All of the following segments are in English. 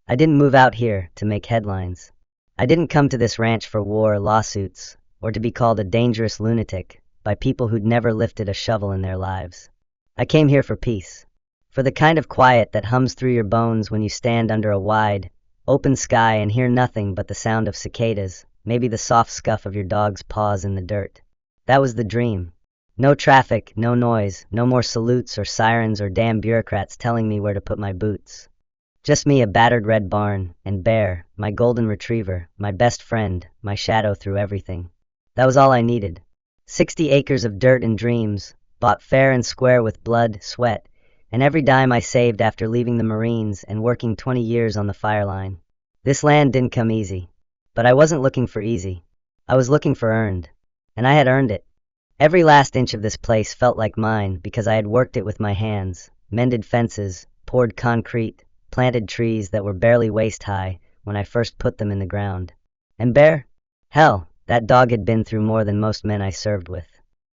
I didn't move out here to make headlines. I didn't come to this ranch for war, lawsuits, or to be called a dangerous lunatic by people who'd never lifted a shovel in their lives. I came here for peace. For the kind of quiet that hums through your bones when you stand under a wide, open sky and hear nothing but the sound of cicadas, maybe the soft scuff of your dog's paws in the dirt. That was the dream. No traffic, no noise, no more salutes or sirens or damn bureaucrats telling me where to put my boots. Just me, a battered red barn, and Bear, my golden retriever, my best friend, my shadow through everything. That was all I needed. 60 acres of dirt and dreams, bought fair and square with blood, sweat, and every dime I saved after leaving the Marines and working 20 years on the fire line. This land didn't come easy. But I wasn't looking for easy. I was looking for earned. And I had earned it. Every last inch of this place felt like mine because I had worked it with my hands, mended fences, poured concrete, planted trees that were barely waist-high when I first put them in the ground. And Bear? Hell, that dog had been through more than most men I served with.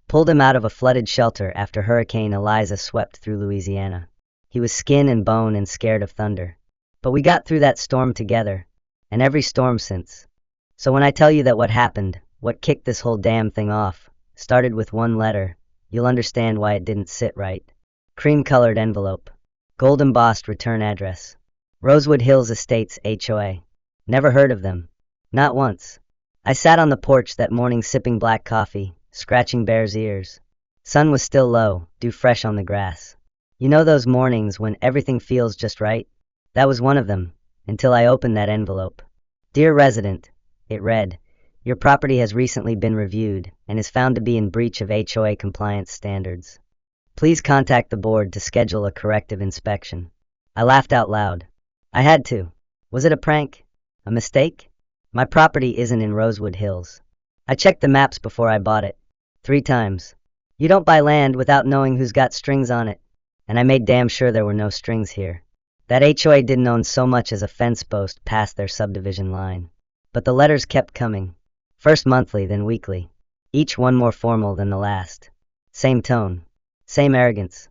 Pulled him out of a flooded shelter after Hurricane Eliza swept through Louisiana. He was skin and bone and scared of thunder. But we got through that storm together, and every storm since. So when I tell you that what happened, what kicked this whole damn thing off, started with one letter, you'll understand why it didn't sit right. Cream-colored envelope. Gold-embossed return address. Rosewood Hills Estates HOA. Never heard of them. Not once. I sat on the porch that morning sipping black coffee, scratching Bear's ears. Sun was still low, dew fresh on the grass. You know those mornings when everything feels just right? That was one of them, until I opened that envelope. Dear resident, it read, your property has recently been reviewed and is found to be in breach of HOA compliance standards. Please contact the board to schedule a corrective inspection. I laughed out loud. I had to. Was it a prank? A mistake? My property isn't in Rosewood Hills. I checked the maps before I bought it. 3 times. You don't buy land without knowing who's got strings on it. And I made damn sure there were no strings here. That HOA didn't own so much as a fence post past their subdivision line. But the letters kept coming. First monthly, then weekly. Each one more formal than the last. Same tone. Same arrogance.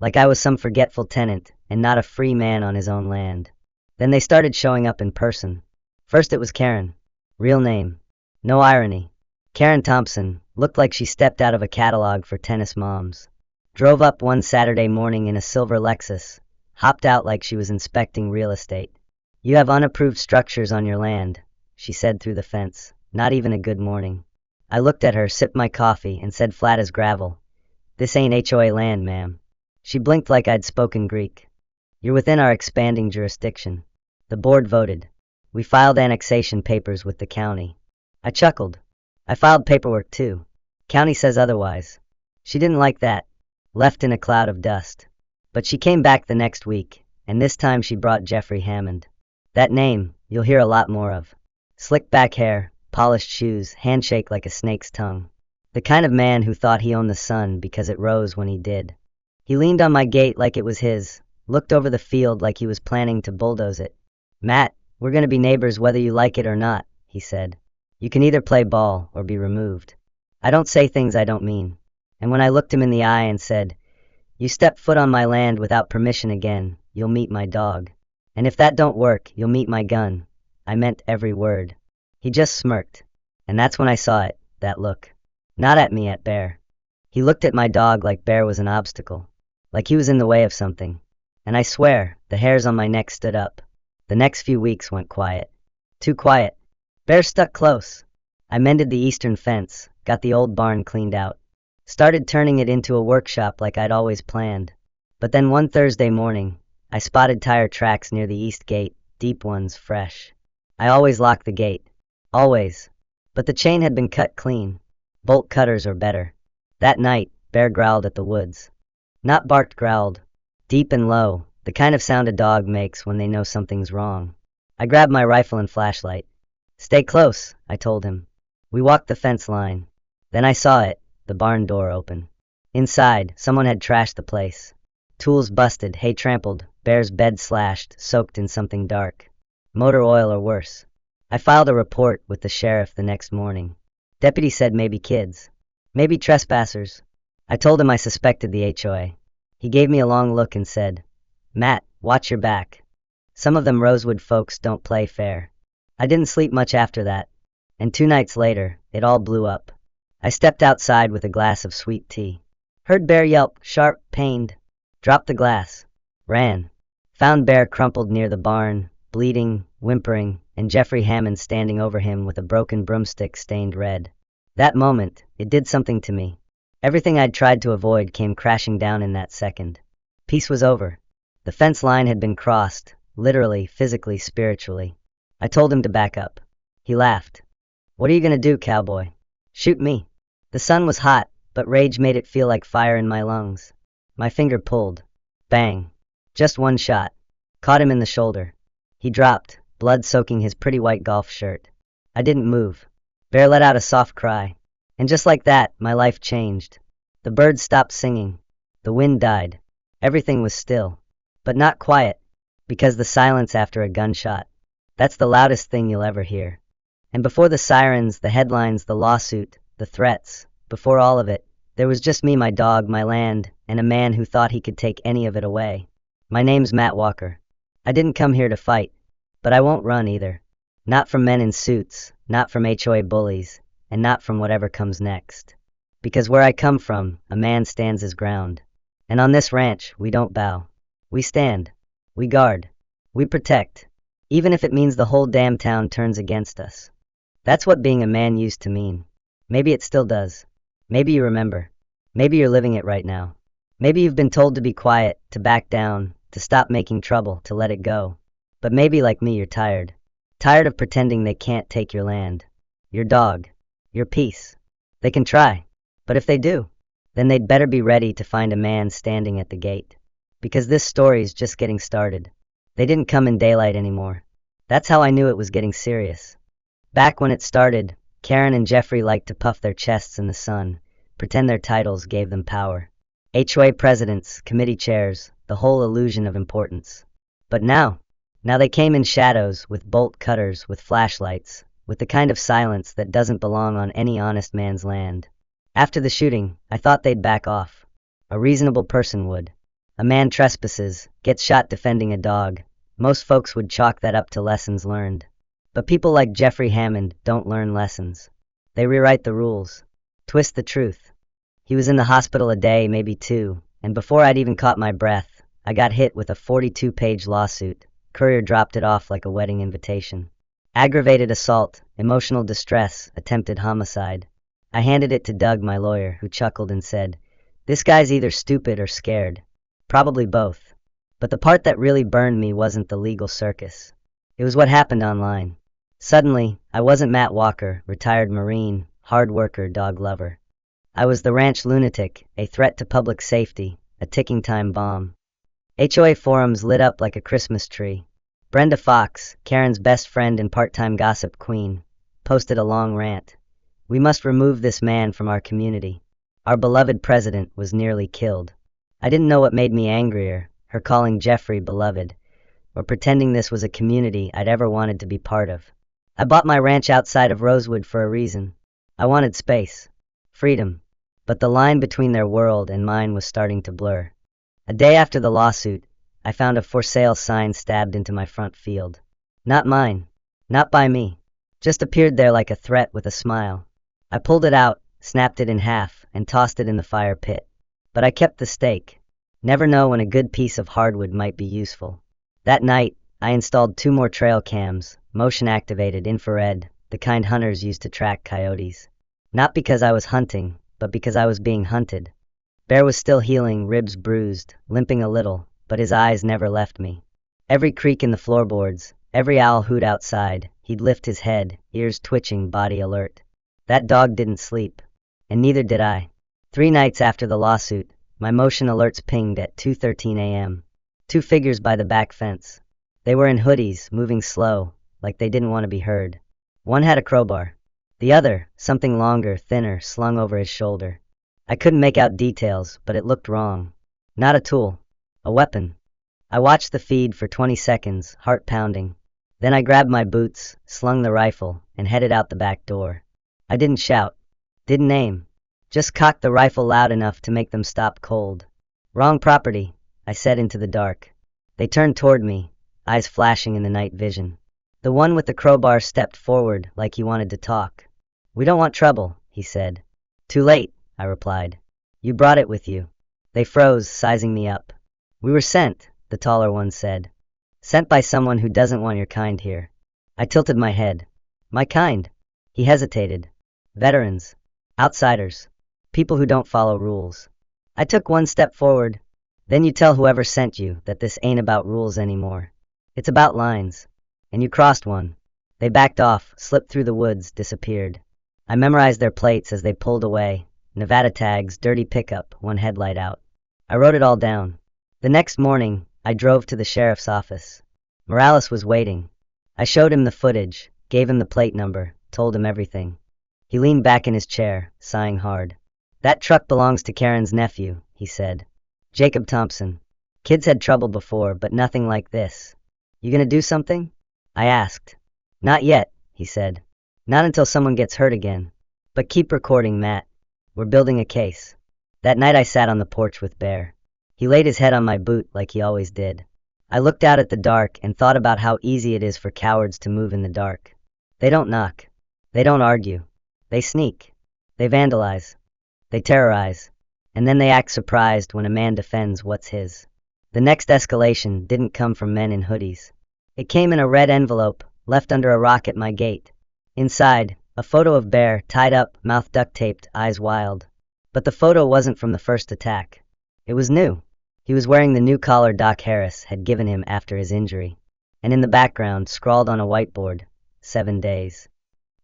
Like I was some forgetful tenant and not a free man on his own land. Then they started showing up in person. First it was Karen. Real name. No irony. Karen Thompson looked like she stepped out of a catalog for tennis moms. Drove up one Saturday morning in a silver Lexus. Hopped out like she was inspecting real estate. You have unapproved structures on your land, she said through the fence. Not even a good morning. I looked at her, sipped my coffee, and said flat as gravel, this ain't HOA land, ma'am. She blinked like I'd spoken Greek. You're within our expanding jurisdiction. The board voted. We filed annexation papers with the county. I chuckled. I filed paperwork too. County says otherwise. She didn't like that. Left in a cloud of dust. But she came back the next week, and this time she brought Jeffrey Hammond. That name, you'll hear a lot more of. Slick back hair, polished shoes, handshake like a snake's tongue. The kind of man who thought he owned the sun because it rose when he did. He leaned on my gate like it was his, looked over the field like he was planning to bulldoze it. Matt, we're going to be neighbors whether you like it or not, he said. You can either play ball or be removed. I don't say things I don't mean. And when I looked him in the eye and said, you step foot on my land without permission again, you'll meet my dog. And if that don't work, you'll meet my gun. I meant every word. He just smirked. And that's when I saw it, that look. Not at me, at Bear. He looked at my dog like Bear was an obstacle. Like he was in the way of something. And I swear, the hairs on my neck stood up. The next few weeks went quiet. Too quiet. Bear stuck close. I mended the eastern fence, got the old barn cleaned out. Started turning it into a workshop like I'd always planned. But then one Thursday morning, I spotted tire tracks near the east gate, deep ones, fresh. I always lock the gate. Always. But the chain had been cut clean. Bolt cutters or better. That night, Bear growled at the woods. Not barked, growled. Deep and low, the kind of sound a dog makes when they know something's wrong. I grabbed my rifle and flashlight. Stay close, I told him. We walked the fence line. Then I saw it, the barn door open. Inside, someone had trashed the place. Tools busted, hay trampled, Bear's bed slashed, soaked in something dark. Motor oil or worse. I filed a report with the sheriff the next morning. Deputy said maybe kids. Maybe trespassers. I told him I suspected the HOA. He gave me a long look and said, Matt, watch your back. Some of them Rosewood folks don't play fair. I didn't sleep much after that, and 2 nights later, it all blew up. I stepped outside with a glass of sweet tea. Heard Bear yelp, sharp, pained. Dropped the glass. Ran. Found Bear crumpled near the barn, bleeding, whimpering, and Jeffrey Hammond standing over him with a broken broomstick stained red. That moment, it did something to me. Everything I'd tried to avoid came crashing down in that second. Peace was over. The fence line had been crossed, literally, physically, spiritually. I told him to back up. He laughed. What are you gonna do, cowboy? Shoot me. The sun was hot, but rage made it feel like fire in my lungs. My finger pulled. Bang. Just one shot. Caught him in the shoulder. He dropped, blood soaking his pretty white golf shirt. I didn't move. Bear let out a soft cry. And just like that, my life changed. The birds stopped singing. The wind died. Everything was still. But not quiet, because the silence after a gunshot. That's the loudest thing you'll ever hear. And before the sirens, the headlines, the lawsuit, the threats, before all of it, there was just me, my dog, my land, and a man who thought he could take any of it away. My name's Matt Walker. I didn't come here to fight, but I won't run either. Not from men in suits, not from HOA bullies, and not from whatever comes next. Because where I come from, a man stands his ground. And on this ranch, we don't bow. We stand. We guard. We protect. Even if it means the whole damn town turns against us. That's what being a man used to mean. Maybe it still does. Maybe you remember. Maybe you're living it right now. Maybe you've been told to be quiet, to back down, to stop making trouble, to let it go. But maybe like me, you're tired. Tired of pretending they can't take your land. Your dog. Your peace. They can try. But if they do, then they'd better be ready to find a man standing at the gate. Because this story's just getting started. They didn't come in daylight anymore. That's how I knew it was getting serious. Back when it started, Karen and Jeffrey liked to puff their chests in the sun, pretend their titles gave them power. HOA presidents, committee chairs, the whole illusion of importance. But now they came in shadows, with bolt cutters, with flashlights, with the kind of silence that doesn't belong on any honest man's land. After the shooting, I thought they'd back off. A reasonable person would. A man trespasses, gets shot defending a dog. Most folks would chalk that up to lessons learned. But people like Jeffrey Hammond don't learn lessons. They rewrite the rules, twist the truth. He was in the hospital a day, maybe two, and before I'd even caught my breath, I got hit with a 42-page lawsuit. Courier dropped it off like a wedding invitation. Aggravated assault, emotional distress, attempted homicide. I handed it to Doug, my lawyer, who chuckled and said, "This guy's either stupid or scared. Probably both." But the part that really burned me wasn't the legal circus. It was what happened online. Suddenly, I wasn't Matt Walker, retired Marine, hard worker, dog lover. I was the ranch lunatic, a threat to public safety, a ticking time bomb. HOA forums lit up like a Christmas tree. Brenda Fox, Karen's best friend and part-time gossip queen, posted a long rant. We must remove this man from our community. Our beloved president was nearly killed. I didn't know what made me angrier, her calling Jeffrey beloved, or pretending this was a community I'd ever wanted to be part of. I bought my ranch outside of Rosewood for a reason. I wanted space, freedom, but the line between their world and mine was starting to blur. A day after the lawsuit, I found a for sale sign stabbed into my front field. Not mine, not by me, just appeared there like a threat with a smile. I pulled it out, snapped it in half, and tossed it in the fire pit. But I kept the stake. Never know when a good piece of hardwood might be useful. That night, I installed 2 more trail cams, motion-activated infrared, the kind hunters use to track coyotes. Not because I was hunting, but because I was being hunted. Bear was still healing, ribs bruised, limping a little, but his eyes never left me. Every creak in the floorboards, every owl hoot outside, he'd lift his head, ears twitching, body alert. That dog didn't sleep, and neither did I. 3 nights after the lawsuit, my motion alerts pinged at 2:13 a.m. 2 figures by the back fence. They were in hoodies, moving slow, like they didn't want to be heard. One had a crowbar. The other, something longer, thinner, slung over his shoulder. I couldn't make out details, but it looked wrong. Not a tool. A weapon. I watched the feed for 20 seconds, heart pounding. Then I grabbed my boots, slung the rifle, and headed out the back door. I didn't shout. Didn't aim. Just cocked the rifle loud enough to make them stop cold. Wrong property, I said into the dark. They turned toward me, eyes flashing in the night vision. The one with the crowbar stepped forward like he wanted to talk. "We don't want trouble," he said. "Too late," I replied. "You brought it with you." They froze, sizing me up. "We were sent," the taller one said. "Sent by someone who doesn't want your kind here." I tilted my head. "My kind?" He hesitated. "Veterans. Outsiders. People who don't follow rules." I took one step forward. "Then you tell whoever sent you that this ain't about rules anymore. It's about lines. And you crossed one." They backed off, slipped through the woods, disappeared. I memorized their plates as they pulled away. Nevada tags, dirty pickup, one headlight out. I wrote it all down. The next morning, I drove to the sheriff's office. Morales was waiting. I showed him the footage, gave him the plate number, told him everything. He leaned back in his chair, sighing hard. "That truck belongs to Karen's nephew," he said. "Jacob Thompson. Kids had trouble before, but nothing like this. You gonna do something?" I asked. "Not yet," he said. "Not until someone gets hurt again. But keep recording, Matt. We're building a case." That night I sat on the porch with Bear. He laid his head on my boot like he always did. I looked out at the dark and thought about how easy it is for cowards to move in the dark. They don't knock. They don't argue. They sneak. They vandalize. They terrorize. And then they act surprised when a man defends what's his. The next escalation didn't come from men in hoodies. It came in a red envelope, left under a rock at my gate. Inside, a photo of Bear, tied up, mouth duct-taped, eyes wild. But the photo wasn't from the first attack. It was new. He was wearing the new collar Doc Harris had given him after his injury. And in the background, scrawled on a whiteboard, 7 days.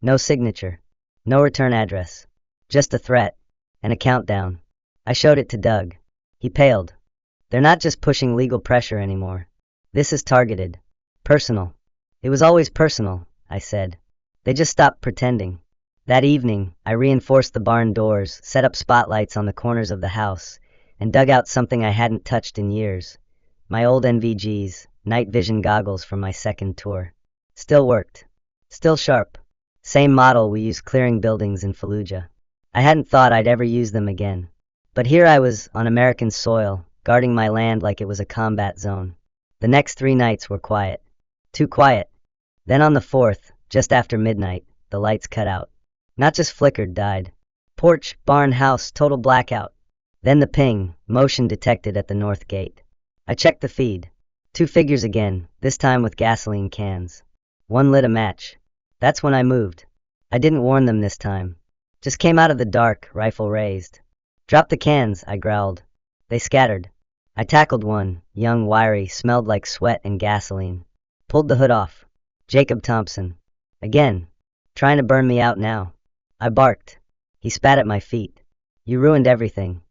No signature. No return address. Just a threat. And a countdown. I showed it to Doug. He paled. "They're not just pushing legal pressure anymore. This is targeted. Personal." "It was always personal," I said. "They just stopped pretending." That evening, I reinforced the barn doors, set up spotlights on the corners of the house, and dug out something I hadn't touched in years. My old NVGs, night vision goggles from my second tour. Still worked. Still sharp. Same model we used clearing buildings in Fallujah. I hadn't thought I'd ever use them again. But here I was, on American soil, guarding my land like it was a combat zone. The next 3 nights were quiet. Too quiet. Then on the 4th, just after midnight, the lights cut out. Not just flickered, died. Porch, barn, house, total blackout. Then the ping, motion detected at the north gate. I checked the feed. 2 figures again, this time with gasoline cans. One lit a match. That's when I moved. I didn't warn them this time. Just came out of the dark, rifle raised. "Drop the cans," I growled. They scattered. I tackled one, young, wiry, smelled like sweat and gasoline. Pulled the hood off. "Jacob Thompson." Again. Trying to burn me out now. I barked. He spat at my feet. "You ruined everything.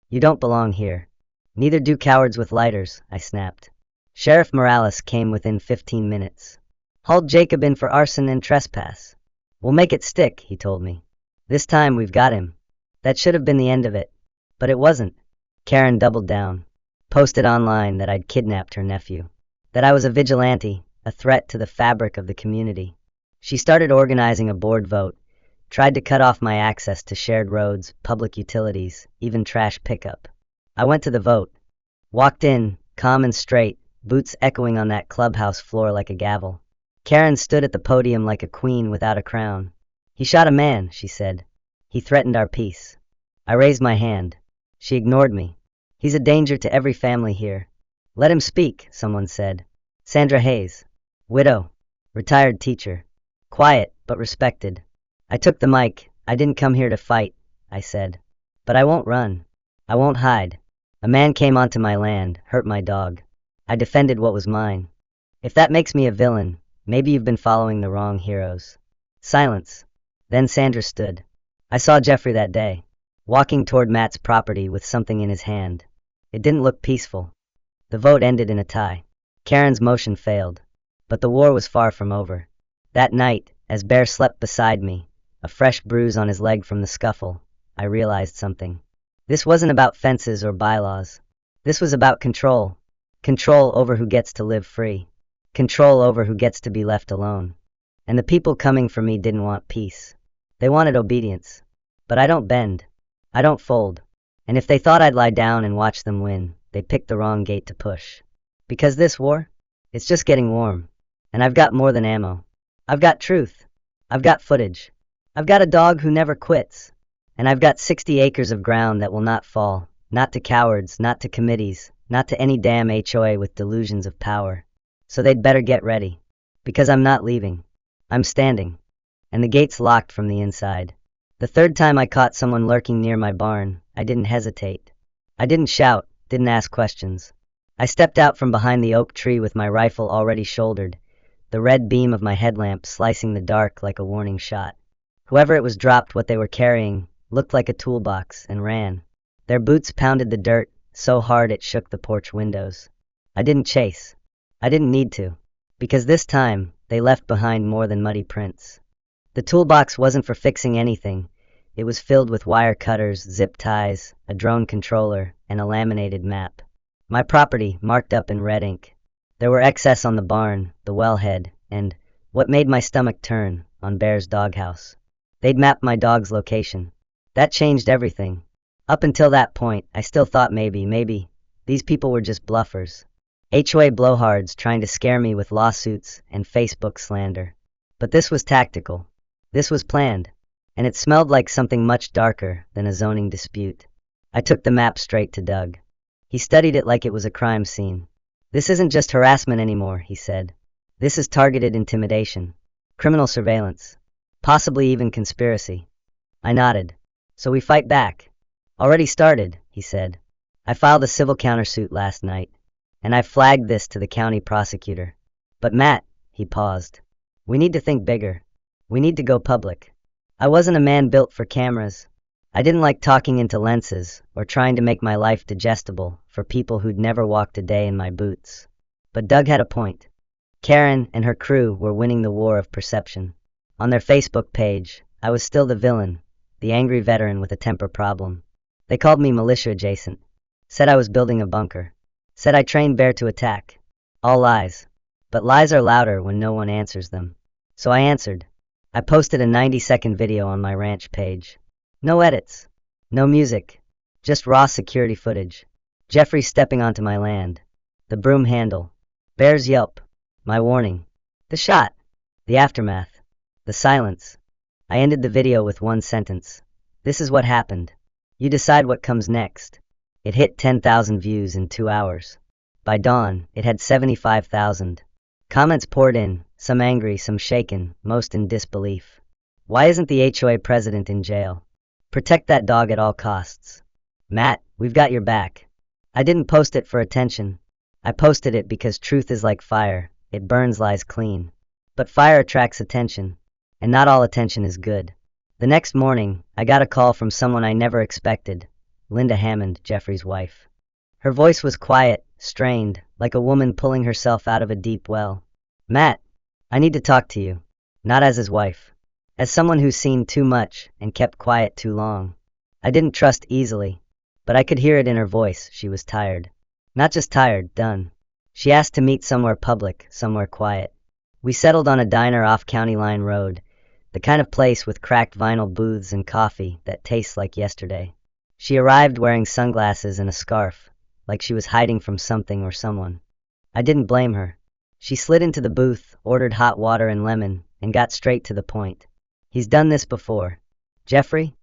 You don't belong here." "Neither do cowards with lighters," I snapped. Sheriff Morales came within 15 minutes. "Hauled Jacob in for arson and trespass. We'll make it stick," he told me. "This time we've got him." That should have been the end of it. But it wasn't. Karen doubled down. Posted online that I'd kidnapped her nephew. That I was a vigilante, a threat to the fabric of the community. She started organizing a board vote. Tried to cut off my access to shared roads, public utilities, even trash pickup. I went to the vote. Walked in, calm and straight, boots echoing on that clubhouse floor like a gavel. Karen stood at the podium like a queen without a crown. "He shot a man," she said. "He threatened our peace." I raised my hand. She ignored me. "He's a danger to every family here." "Let him speak," someone said. Sandra Hayes. Widow. Retired teacher. Quiet, but respected. I took the mic. "I didn't come here to fight," I said. "But I won't run. I won't hide. A man came onto my land, hurt my dog. I defended what was mine. If that makes me a villain, maybe you've been following the wrong heroes." Silence. Then Sandra stood. "I saw Jeffrey that day, walking toward Matt's property with something in his hand. It didn't look peaceful." The vote ended in a tie. Karen's motion failed. But the war was far from over. That night, as Bear slept beside me, a fresh bruise on his leg from the scuffle, I realized something. This wasn't about fences or bylaws. This was about control. Control over who gets to live free. Control over who gets to be left alone. And the people coming for me didn't want peace. They wanted obedience. But I don't bend. I don't fold. And if they thought I'd lie down and watch them win, they picked the wrong gate to push. Because this war? It's just getting warm. And I've got more than ammo. I've got truth. I've got footage. I've got a dog who never quits. And I've got 60 acres of ground that will not fall. Not to cowards, not to committees, not to any damn HOA with delusions of power. So they'd better get ready. Because I'm not leaving. I'm standing. And the gate's locked from the inside. The third time I caught someone lurking near my barn, I didn't hesitate. I didn't shout, didn't ask questions. I stepped out from behind the oak tree with my rifle already shouldered, the red beam of my headlamp slicing the dark like a warning shot. Whoever it was dropped what they were carrying, looked like a toolbox, and ran. Their boots pounded the dirt so hard it shook the porch windows. I didn't chase. I didn't need to. Because this time, they left behind more than muddy prints. The toolbox wasn't for fixing anything. It was filled with wire cutters, zip ties, a drone controller, and a laminated map. My property marked up in red ink. There were excess on the barn, the wellhead, and, what made my stomach turn, on Bear's doghouse. They'd mapped my dog's location. That changed everything. Up until that point, I still thought maybe, these people were just bluffers. HOA blowhards trying to scare me with lawsuits and Facebook slander. But this was tactical. This was planned. And it smelled like something much darker than a zoning dispute. I took the map straight to Doug. He studied it like it was a crime scene. This isn't just harassment anymore, he said. This is targeted intimidation. Criminal surveillance. Possibly even conspiracy. I nodded. So we fight back. Already started, he said. I filed a civil countersuit last night. And I flagged this to the county prosecutor. But Matt, he paused. We need to think bigger. We need to go public. I wasn't a man built for cameras. I didn't like talking into lenses or trying to make my life digestible for people who'd never walked a day in my boots. But Doug had a point. Karen and her crew were winning the war of perception. On their Facebook page, I was still the villain, the angry veteran with a temper problem. They called me militia adjacent. Said I was building a bunker. Said I trained Bear to attack. All lies. But lies are louder when no one answers them. So I answered. I posted a 90-second video on my ranch page. No edits. No music. Just raw security footage. Jeffrey stepping onto my land. The broom handle. Bear's yelp. My warning. The shot. The aftermath. The silence. I ended the video with one sentence. This is what happened. You decide what comes next. It hit 10,000 views in 2 hours. By dawn, it had 75,000. Comments poured in, some angry, some shaken, most in disbelief. Why isn't the HOA president in jail? Protect that dog at all costs. Matt, we've got your back. I didn't post it for attention. I posted it because truth is like fire. It burns lies clean. But fire attracts attention. And not all attention is good. The next morning, I got a call from someone I never expected. Linda Hammond, Jeffrey's wife. Her voice was quiet, strained, like a woman pulling herself out of a deep well. Matt, I need to talk to you. Not as his wife. As someone who's seen too much and kept quiet too long. I didn't trust easily. But I could hear it in her voice. She was tired. Not just tired, done. She asked to meet somewhere public, somewhere quiet. We settled on a diner off County Line Road. The kind of place with cracked vinyl booths and coffee that tastes like yesterday. She arrived wearing sunglasses and a scarf, like she was hiding from something or someone. I didn't blame her. She slid into the booth, ordered hot water and lemon, and got straight to the point. He's done this before. Jeffrey?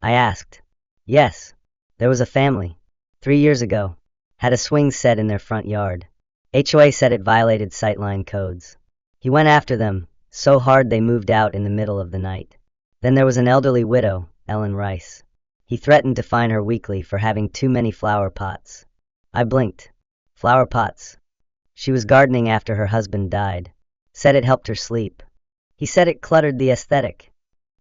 I asked. Yes. There was a family. 3 years ago. Had a swing set in their front yard. HOA said it violated sightline codes. He went after them, so hard they moved out in the middle of the night. Then there was an elderly widow, Ellen Rice. He threatened to fine her weekly for having too many flower pots. I blinked. Flower pots. She was gardening after her husband died. Said it helped her sleep. He said it cluttered the aesthetic.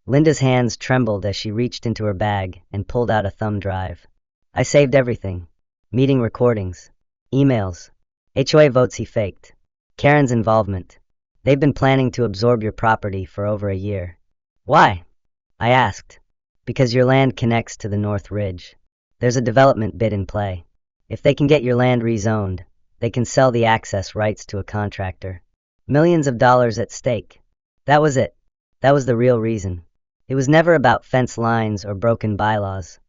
Linda's hands trembled as she reached into her bag and pulled out a thumb drive. I saved everything. Meeting recordings. Emails. HOA votes he faked. Karen's involvement. They've been planning to absorb your property for over a year. Why? I asked. Because your land connects to the North Ridge. There's a development bid in play. If they can get your land rezoned, they can sell the access rights to a contractor. Millions of dollars at stake. That was it. That was the real reason. It was never about fence lines or broken bylaws.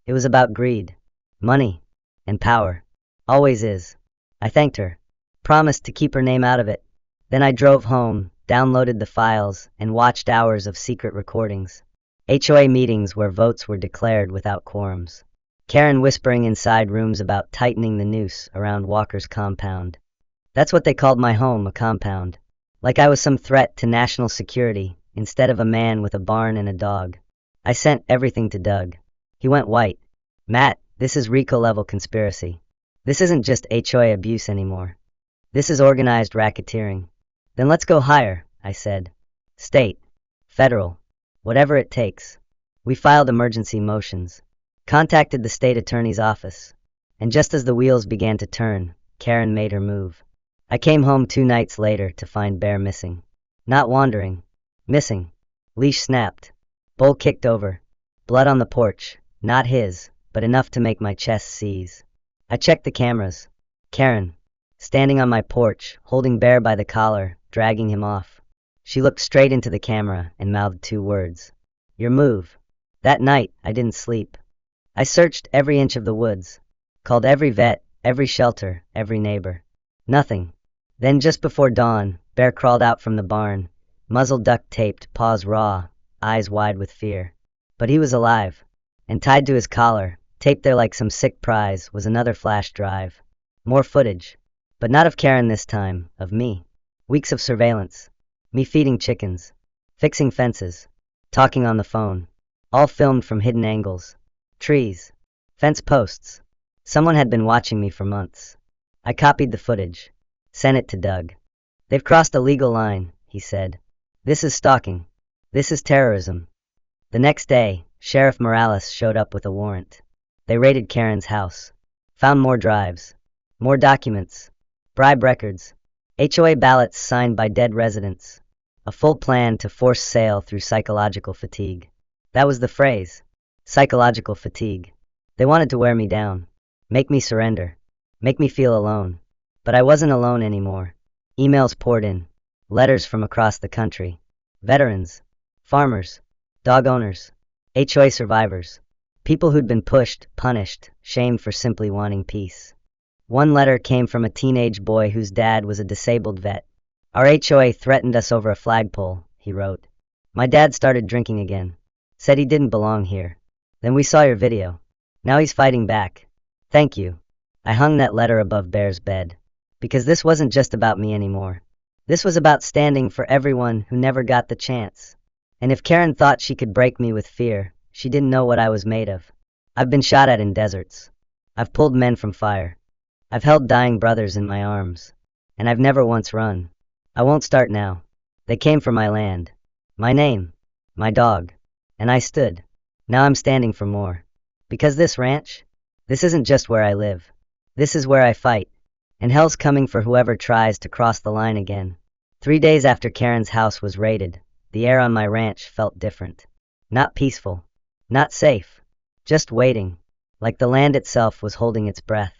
It was about greed, money, and power. Always is. I thanked her. promised to keep her name out of it. Then I drove home, downloaded the files, and watched hours of secret recordings. HOA meetings where votes were declared without quorums. Karen whispering inside rooms about tightening the noose around Walker's compound. That's what they called my home, a compound. Like I was some threat to national security, instead of a man with a barn and a dog. I sent everything to Doug. He went white. Matt, this is RICO-level conspiracy. This isn't just HOA abuse anymore. This is organized racketeering. Then let's go higher, I said. State. Federal. Whatever it takes. We filed emergency motions. Contacted the state attorney's office. And just as the wheels began to turn, Karen made her move. I came home 2 nights later to find Bear missing. Not wandering. Missing. Leash snapped. Bowl kicked over. Blood on the porch. Not his, but enough to make my chest seize. I checked the cameras. Karen, standing on my porch, holding Bear by the collar, dragging him off. She looked straight into the camera and mouthed 2 words. Your move. That night, I didn't sleep. I searched every inch of the woods. Called every vet, every shelter, every neighbor. Nothing. Then just before dawn, Bear crawled out from the barn, muzzle duct-taped, paws raw, eyes wide with fear. But he was alive. And tied to his collar, taped there like some sick prize, was another flash drive. More footage. But not of Karen this time, of me. Weeks of surveillance. Me feeding chickens. Fixing fences. Talking on the phone. All filmed from hidden angles. Trees. Fence posts. Someone had been watching me for months. I copied the footage. Sent it to Doug. They've crossed a legal line, he said. This is stalking. This is terrorism. The next day, Sheriff Morales showed up with a warrant. They raided Karen's house. Found more drives. More documents. Bribe records. HOA ballots signed by dead residents. A full plan to force sale through psychological fatigue. That was the phrase. Psychological fatigue. They wanted to wear me down. Make me surrender. Make me feel alone. But I wasn't alone anymore. Emails poured in. Letters from across the country. Veterans. Farmers. Dog owners. HOA survivors. People who'd been pushed, punished, shamed for simply wanting peace. One letter came from a teenage boy whose dad was a disabled vet. Our HOA threatened us over a flagpole, he wrote. My dad started drinking again. Said he didn't belong here. Then we saw your video. Now he's fighting back. Thank you. I hung that letter above Bear's bed. Because this wasn't just about me anymore. This was about standing for everyone who never got the chance. And if Karen thought she could break me with fear, she didn't know what I was made of. I've been shot at in deserts. I've pulled men from fire. I've held dying brothers in my arms. And I've never once run. I won't start now. They came for my land. My name. My dog. And I stood. Now I'm standing for more. Because this ranch, this isn't just where I live. This is where I fight. And hell's coming for whoever tries to cross the line again. 3 days after Karen's house was raided, the air on my ranch felt different. Not peaceful. Not safe. Just waiting. Like the land itself was holding its breath.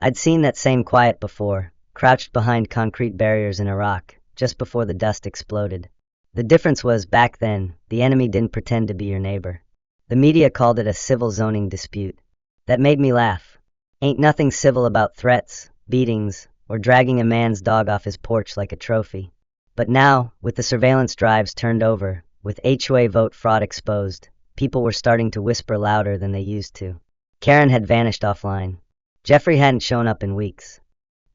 I'd seen that same quiet before, crouched behind concrete barriers in Iraq, just before the dust exploded. The difference was, back then, the enemy didn't pretend to be your neighbor. The media called it a civil zoning dispute. That made me laugh. Ain't nothing civil about threats, beatings, or dragging a man's dog off his porch like a trophy. But now, with the surveillance drives turned over, with HOA vote fraud exposed, people were starting to whisper louder than they used to. Karen had vanished offline. Jeffrey hadn't shown up in weeks.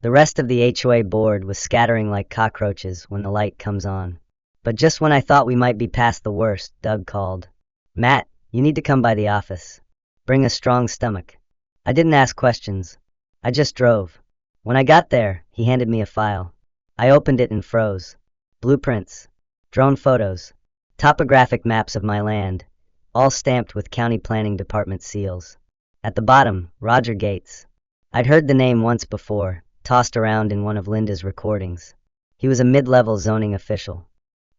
The rest of the HOA board was scattering like cockroaches when the light comes on. But just when I thought we might be past the worst, Doug called. Matt, you need to come by the office. Bring a strong stomach. I didn't ask questions. I just drove. When I got there, he handed me a file. I opened it and froze. Blueprints. Drone photos. Topographic maps of my land, all stamped with county planning department seals. At the bottom, Roger Gates. I'd heard the name once before, tossed around in one of Linda's recordings. He was a mid-level zoning official.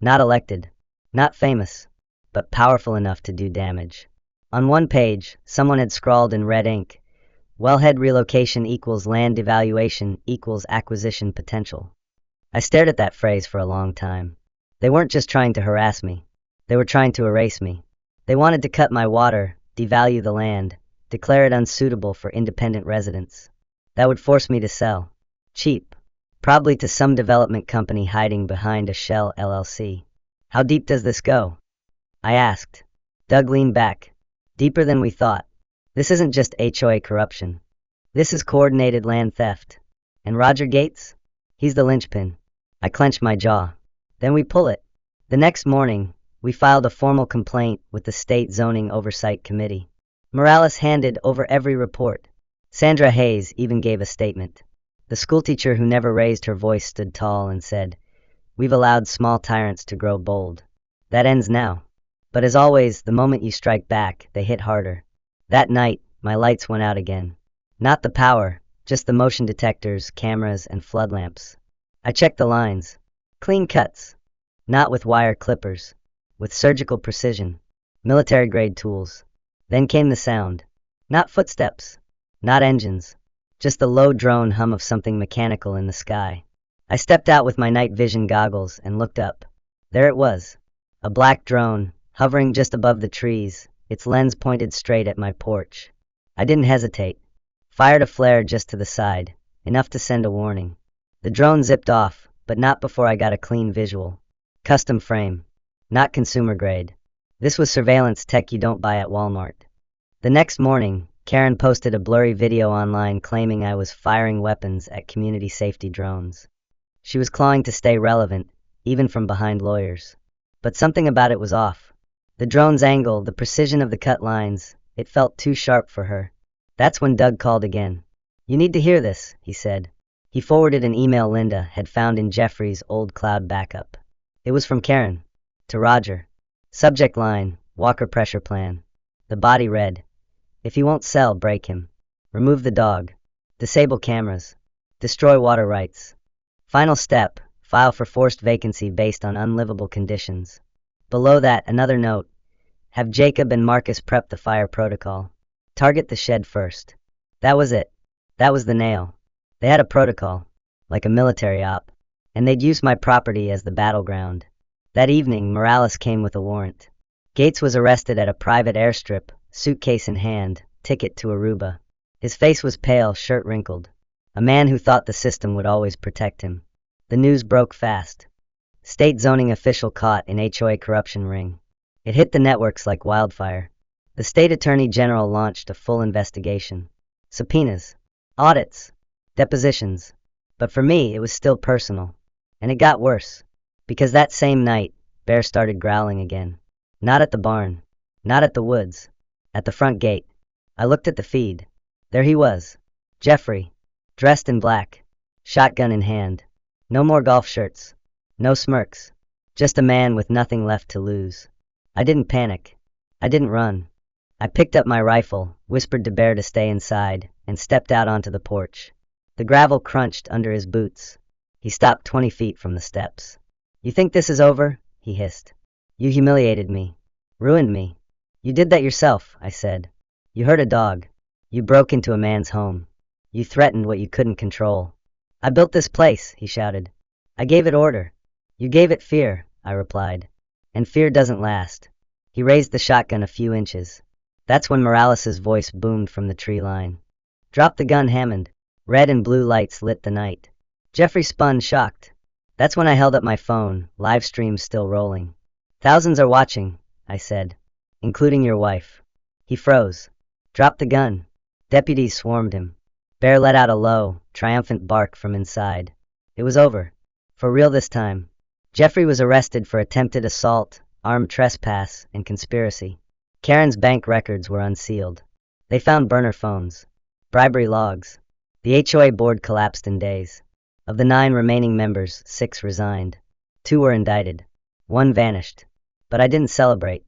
Not elected. Not famous. But powerful enough to do damage. On one page, someone had scrawled in red ink, Wellhead relocation equals land devaluation equals acquisition potential. I stared at that phrase for a long time. They weren't just trying to harass me. They were trying to erase me. They wanted to cut my water, devalue the land, declare it unsuitable for independent residents. That would force me to sell. Cheap. Probably to some development company hiding behind a shell LLC. How deep does this go? I asked. Doug leaned back. Deeper than we thought. This isn't just HOA corruption. This is coordinated land theft. And Roger Gates? He's the linchpin. I clenched my jaw. Then we pull it. The next morning, we filed a formal complaint with the State Zoning Oversight Committee. Morales handed over every report. Sandra Hayes even gave a statement. The schoolteacher who never raised her voice stood tall and said, "We've allowed small tyrants to grow bold. That ends now." But as always, the moment you strike back, they hit harder. That night, my lights went out again. Not the power, just the motion detectors, cameras, and flood lamps. I checked the lines. Clean cuts. Not with wire clippers. With surgical precision. Military-grade tools. Then came the sound. Not footsteps. Not engines. Just the low drone hum of something mechanical in the sky. I stepped out with my night vision goggles and looked up. There it was. A black drone, hovering just above the trees, its lens pointed straight at my porch. I didn't hesitate. Fired a flare just to the side, enough to send a warning. The drone zipped off, but not before I got a clean visual. Custom frame. Not consumer grade. This was surveillance tech you don't buy at Walmart. The next morning, Karen posted a blurry video online claiming I was firing weapons at community safety drones. She was clawing to stay relevant, even from behind lawyers. But something about it was off. The drone's angle, the precision of the cut lines, it felt too sharp for her. That's when Doug called again. "You need to hear this," he said. He forwarded an email Linda had found in Jeffrey's old cloud backup. It was from Karen. To Roger. Subject line, Walker pressure plan. The body read, "If he won't sell, break him. Remove the dog. Disable cameras. Destroy water rights. Final step, file for forced vacancy based on unlivable conditions." Below that, another note. Have Jacob and Marcus prep the fire protocol. Target the shed first. That was it. That was the nail. They had a protocol, like a military op, and they'd use my property as the battleground. That evening, Morales came with a warrant. Gates was arrested at a private airstrip, suitcase in hand, ticket to Aruba. His face was pale, shirt wrinkled. A man who thought the system would always protect him. The news broke fast. State zoning official caught in HOA corruption ring. It hit the networks like wildfire. The state attorney general launched a full investigation. Subpoenas. Audits. Depositions. But for me, it was still personal. And it got worse. Because that same night, Bear started growling again. Not at the barn. Not at the woods. At the front gate. I looked at the feed. There he was. Jeffrey. Dressed in black. Shotgun in hand. No more golf shirts. No smirks. Just a man with nothing left to lose. I didn't panic. I didn't run. I picked up my rifle, whispered to Bear to stay inside, and stepped out onto the porch. The gravel crunched under his boots. He stopped 20 feet from the steps. "You think this is over?" he hissed. "You humiliated me. Ruined me. You did that yourself," I said. "You hurt a dog. You broke into a man's home. You threatened what you couldn't control." "I built this place," he shouted. "I gave it order." "You gave it fear," I replied. "And fear doesn't last." He raised the shotgun a few inches. That's when Morales' voice boomed from the tree line. "Drop the gun, Hammond." Red and blue lights lit the night. Jeffrey spun, shocked. That's when I held up my phone, live stream still rolling. "Thousands are watching," I said, "including your wife." He froze. "Drop the gun." Deputies swarmed him. Bear let out a low, triumphant bark from inside. It was over. For real this time. Jeffrey was arrested for attempted assault, armed trespass, and conspiracy. Karen's bank records were unsealed. They found burner phones. Bribery logs. The HOA board collapsed in days. Of the 9 remaining members, 6 resigned. 2 were indicted. 1 vanished. But I didn't celebrate.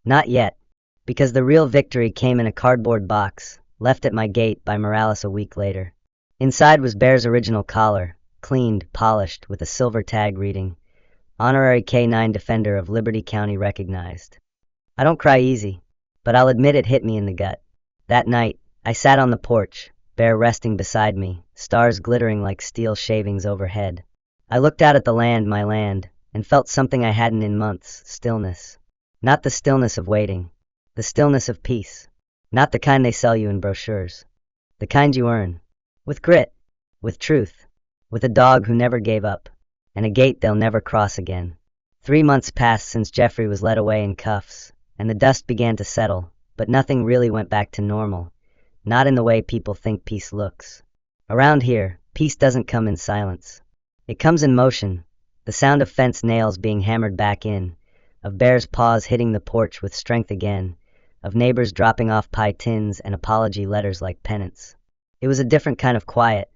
Not yet. Because the real victory came in a cardboard box, left at my gate by Morales a week later. Inside was Bear's original collar, cleaned, polished, with a silver tag reading, "Honorary K9 Defender of Liberty County Recognized." I don't cry easy, but I'll admit it hit me in the gut. That night, I sat on the porch, Bear resting beside me, stars glittering like steel shavings overhead. I looked out at the land, my land, and felt something I hadn't in months, stillness. Not the stillness of waiting, the stillness of peace. Not the kind they sell you in brochures. The kind you earn. With grit. With truth. with a dog who never gave up, and a gate they'll never cross again. 3 months passed since Jeffrey was led away in cuffs, and the dust began to settle, but nothing really went back to normal, not in the way people think peace looks. Around here, peace doesn't come in silence. It comes in motion, the sound of fence nails being hammered back in, of Bear's paws hitting the porch with strength again, of neighbors dropping off pie tins and apology letters like penance. It was a different kind of quiet,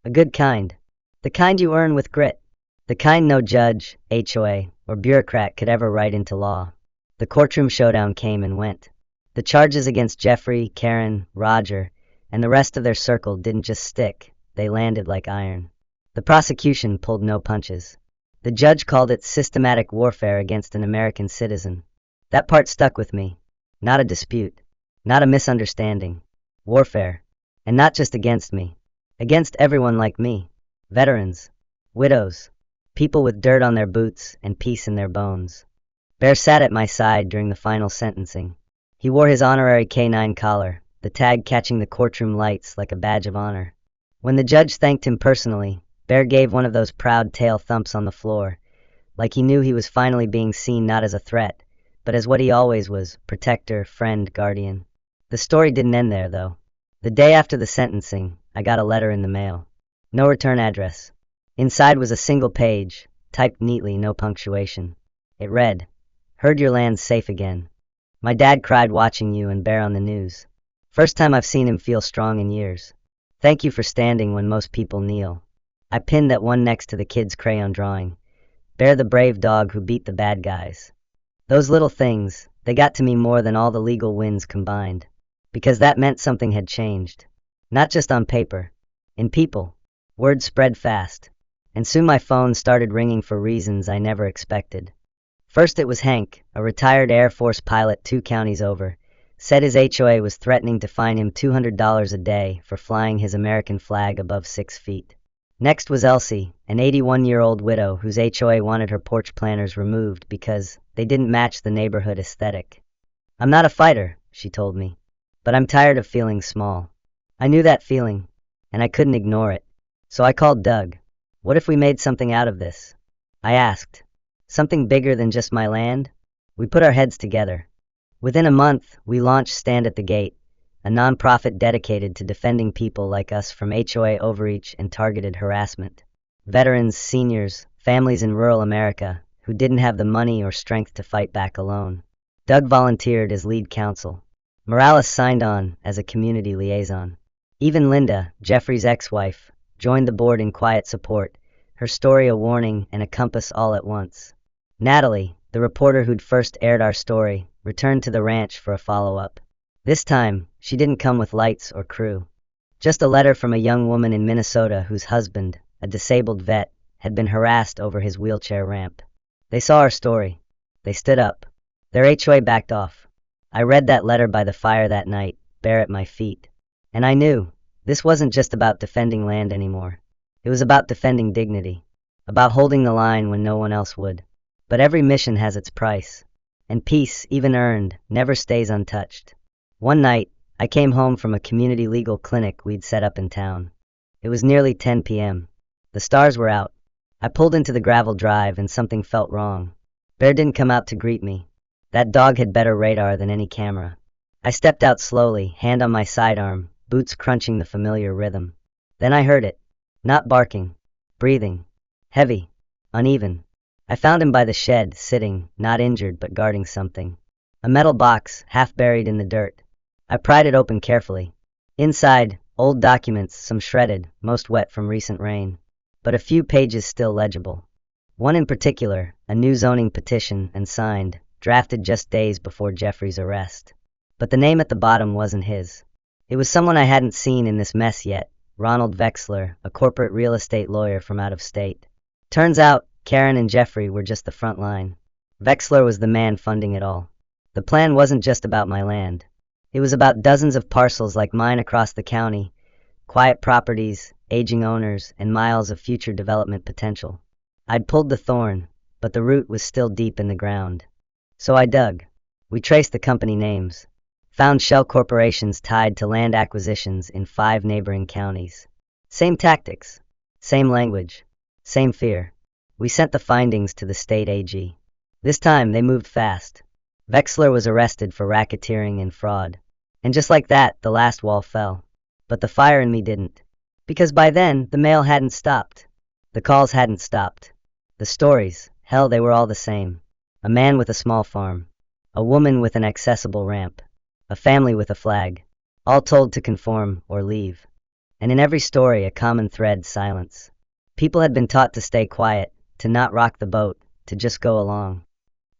a good kind, the kind you earn with grit, the kind no judge, HOA, or bureaucrat could ever write into law. The courtroom showdown came and went. The charges against Jeffrey, Karen, Roger, and the rest of their circle didn't just stick, they landed like iron. The prosecution pulled no punches. The judge called it systematic warfare against an American citizen. That part stuck with me. Not a dispute, not a misunderstanding. Warfare. And not just against me. Against everyone like me. Veterans. Widows. People with dirt on their boots and peace in their bones. Bear sat at my side during the final sentencing. He wore his honorary K9 collar, the tag catching the courtroom lights like a badge of honor. When the judge thanked him personally, Bear gave one of those proud tail thumps on the floor, like he knew he was finally being seen not as a threat, but as what he always was, protector, friend, guardian. The story didn't end there, though. The day after the sentencing, I got a letter in the mail. No return address. Inside was a single page, typed neatly, no punctuation. It read, "Heard your land's safe again. My dad cried watching you and Bear on the news. First time I've seen him feel strong in years. Thank you for standing when most people kneel." I pinned that one next to the kid's crayon drawing. Bear the brave dog who beat the bad guys. Those little things, they got to me more than all the legal wins combined. Because that meant something had changed. Not just on paper. In people. Word spread fast. And soon my phone started ringing for reasons I never expected. First it was Hank, a retired Air Force pilot 2 counties over, said his HOA was threatening to fine him $200 a day for flying his American flag above 6 feet. Next was Elsie, an 81-year-old widow whose HOA wanted her porch planters removed because they didn't match the neighborhood aesthetic. "I'm not a fighter," she told me, "but I'm tired of feeling small." I knew that feeling, and I couldn't ignore it. So I called Doug. "What if we made something out of this?" I asked. "Something bigger than just my land?" We put our heads together. Within a month, we launched Stand at the Gate, a nonprofit dedicated to defending people like us from HOA overreach and targeted harassment. Veterans, seniors, families in rural America who didn't have the money or strength to fight back alone. Doug volunteered as lead counsel. Morales signed on as a community liaison. Even Linda, Jeffrey's ex-wife, joined the board in quiet support, her story a warning and a compass all at once. Natalie, the reporter who'd first aired our story, returned to the ranch for a follow-up. This time, she didn't come with lights or crew. Just a letter from a young woman in Minnesota whose husband, a disabled vet, had been harassed over his wheelchair ramp. They saw our story. They stood up. Their HOA backed off. I read that letter by the fire that night, bare at my feet. And I knew, this wasn't just about defending land anymore. It was about defending dignity. About holding the line when no one else would. But every mission has its price. And peace, even earned, never stays untouched. One night, I came home from a community legal clinic we'd set up in town. It was nearly 10 p.m. The stars were out. I pulled into the gravel drive and something felt wrong. Bear didn't come out to greet me. That dog had better radar than any camera. I stepped out slowly, hand on my sidearm, boots crunching the familiar rhythm. Then I heard it. Not barking. Breathing. Heavy. Uneven. I found him by the shed, sitting, not injured but guarding something. A metal box, half buried in the dirt. I pried it open carefully. Inside, old documents, some shredded, most wet from recent rain. But a few pages still legible. One in particular, a new zoning petition and signed, drafted just days before Jeffrey's arrest. But the name at the bottom wasn't his. It was someone I hadn't seen in this mess yet, Ronald Vexler, a corporate real estate lawyer from out of state. Turns out, Karen and Jeffrey were just the front line. Vexler was the man funding it all. The plan wasn't just about my land. It was about dozens of parcels like mine across the county, quiet properties, aging owners, and miles of future development potential. I'd pulled the thorn, but the root was still deep in the ground. So I dug. We traced the company names. Found shell corporations tied to land acquisitions in 5 neighboring counties. Same tactics. Same language. Same fear. We sent the findings to the state AG. This time, they moved fast. Wexler was arrested for racketeering and fraud. And just like that, the last wall fell. But the fire in me didn't. Because by then, the mail hadn't stopped. The calls hadn't stopped. The stories, hell, they were all the same. A man with a small farm. A woman with an accessible ramp. A family with a flag. All told to conform or leave. And in every story, a common thread: silence. People had been taught to stay quiet, to not rock the boat, to just go along.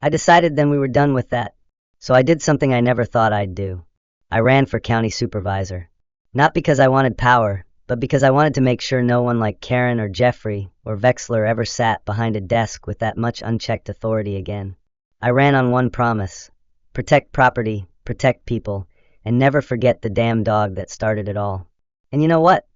I decided then we were done with that. So I did something I never thought I'd do. I ran for county supervisor. Not because I wanted power, but because I wanted to make sure no one like Karen or Jeffrey or Wexler ever sat behind a desk with that much unchecked authority again. I ran on one promise: protect property, protect people, and never forget the damn dog that started it all. And you know what?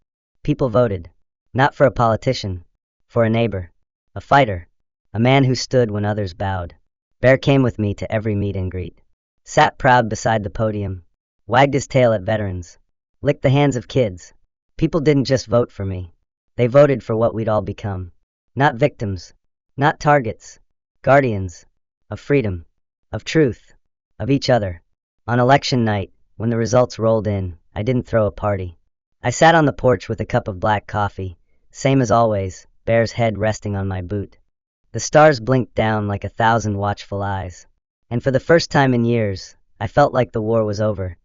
People voted. Not for a politician. For a neighbor. A fighter. A man who stood when others bowed. Bear came with me to every meet and greet. Sat proud beside the podium. Wagged his tail at veterans. Licked the hands of kids. People didn't just vote for me. They voted for what we'd all become. Not victims. Not targets. Guardians. Of freedom. Of truth. Of each other. On election night, when the results rolled in, I didn't throw a party. I sat on the porch with a cup of black coffee, same as always, Bear's head resting on my boot. The stars blinked down like 1,000 watchful eyes. And for the first time in years, I felt like the war was over.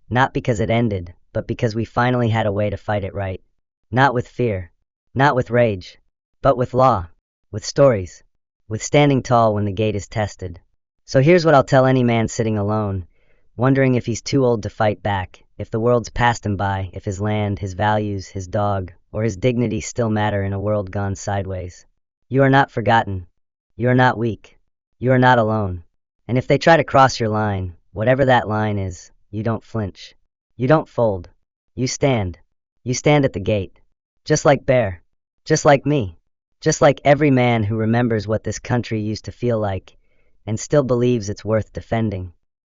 Not because it ended, but because we finally had a way to fight it right. Not with fear. Not with rage. But with law. With stories. With standing tall when the gate is tested. So here's what I'll tell any man sitting alone, wondering if he's too old to fight back, if the world's passed him by, if his land, his values, his dog, or his dignity still matter in a world gone sideways. You are not forgotten. You are not weak. You are not alone. And if they try to cross your line, whatever that line is, you don't flinch. You don't fold. You stand. You stand at the gate. Just like Bear. Just like me. Just like every man who remembers what this country used to feel like, and still believes it's worth defending.